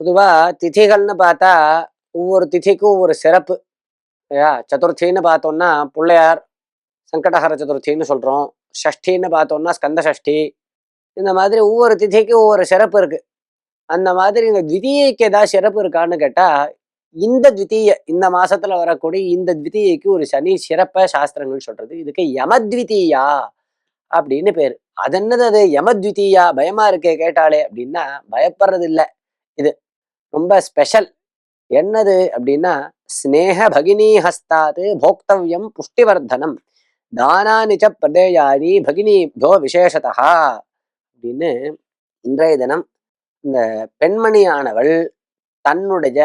பொதுவா திதிகள்னு பார்த்தா, ஒவ்வொரு திதிக்கும் ஒவ்வொரு சிறப்பு. இல்லையா? சதுர்த்தின்னு பார்த்தோம்னா, பிள்ளையார் சங்கடஹர சதுர்த்தின்னு சொல்றோம். ஷஷ்டின்னு பார்த்தோம்னா, ஸ்கந்த சஷ்டி. இந்த மாதிரி ஒவ்வொரு திதிக்கும் ஒவ்வொரு சிறப்பு இருக்கு. அந்த மாதிரி இந்த த்விதீயைக்கு ஏதாவது சிறப்பு இருக்கான்னு கேட்டா, இந்த த்விதீய இந்த மாசத்துல வரக்கூடிய இந்த த்விதீயைக்கு ஒரு சனி சிறப்ப சாஸ்திரங்கள் சொல்றது. இதுக்கு யமத்விதீயா அப்படின்னு பேரு. அது என்னது அது யமத்விதீயா? பயமா இருக்கே கேட்டாலே அப்படின்னா, பயப்படுறது இல்ல இது. ரொம்ப ஸ்பெஷல். என்னது அப்படின்னா, ஸ்நேக பகினீ ஹஸ்தாத் போக்தவ்யம் புஷ்டிவர்தனம் தானானிச்ச பிரதேயாரி பகினீப்யோ விசேஷதா அப்படின்னு இன்றைய தினம் இந்த பெண்மணியானவள் தன்னுடைய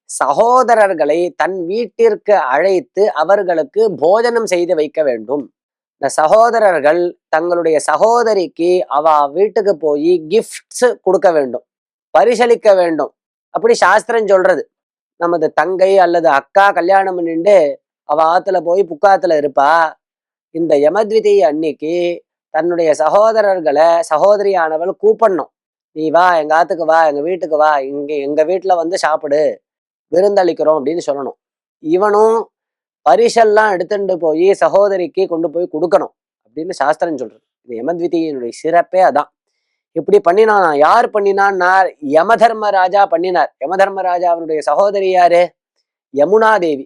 சகோதரர்களை தன் வீட்டிற்கு அழைத்து அவர்களுக்கு போஜனம் செய்து வைக்க வேண்டும். இந்த சகோதரர்கள் தங்களுடைய சகோதரிக்கு அவ வீட்டுக்கு போய் கிஃப்ட்ஸ் கொடுக்க வேண்டும், பரிசளிக்க வேண்டும். அப்படி சாஸ்திரம் சொல்றது. நமது தங்கை அல்லது அக்கா கல்யாணம் பண்ணிட்டு அவ ஆத்துல போய் புக்காத்துல இருப்பா. இந்த யமத்விதி அன்னைக்கு தன்னுடைய சகோதரர்களை சகோதரியானவள் கூப்பிடணும். நீ வா எங்க ஆத்துக்கு வா, எங்க வீட்டுக்கு வா, இங்க எங்க வீட்டுல வந்து சாப்பிடு, விருந்தளிக்கிறோம் அப்படின்னு சொல்லணும். இவனும் பரிசெல்லாம் எடுத்துட்டு போய் சகோதரிக்கு கொண்டு போய் கொடுக்கணும் அப்படின்னு சாஸ்திரம் சொல்றது. இந்த யமத்விதியினுடைய சிறப்பே அதான். இப்படி பண்ணினானா? யார் பண்ணினான்னா யமதர்மராஜா பண்ணினார். யமதர்மராஜா அவனுடைய சகோதரி யாரு? யமுனா தேவி.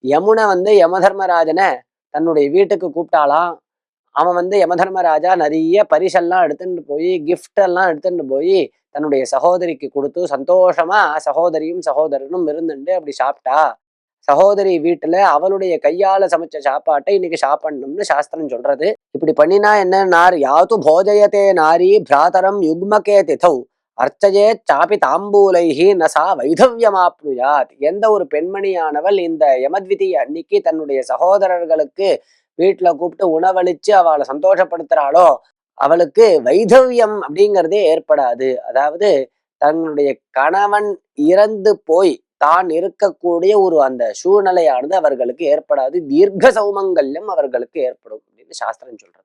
யமுனை வந்து யமதர்மராஜனை தன்னுடைய வீட்டுக்கு கூப்பிட்டாலாம். அவன் வந்து யமதர்மராஜா நிறைய பரிசெல்லாம் எடுத்துட்டு போய் கிஃப்ட் எல்லாம் எடுத்துட்டு போய் தன்னுடைய சகோதரிக்கு கொடுத்து சந்தோஷமா சகோதரியும் சகோதரனும் இருந்துட்டு அப்படி சாப்பிட்டா. சகோதரி வீட்டுல அவளுடைய கையால சமைச்ச சாப்பாட்டை இன்னைக்கு சாப்பிடணும்னு சாஸ்திரம் சொல்றது. இப்படி பண்ணினா என்ன? யாது போஜயத்தே நாரி பிராதரம் யுக்மகே திதௌ அர்ச்சயே சாப்பி தாம்பூலைஹி நசா வைதவ்யமாப்னுயாத். எந்த ஒரு பெண்மணியானவள் இந்த யமத்விதி அன்னைக்கு தன்னுடைய சகோதரர்களுக்கு வீட்டுல கூப்பிட்டு உணவளிச்சு அவளை சந்தோஷப்படுத்துறாளோ அவளுக்கு வைதவ்யம் அப்படிங்கிறதே ஏற்படாது. அதாவது தன்னுடைய கணவன் இறந்து போய் தான் இருக்கக்கூடிய ஒரு அந்த சூழ்நிலையானது அவர்களுக்கு ஏற்படாது. தீர்க்க சௌமங்கல்யம் அவர்களுக்கு ஏற்படும் அப்படின்னு சாஸ்திரம் சொல்றது.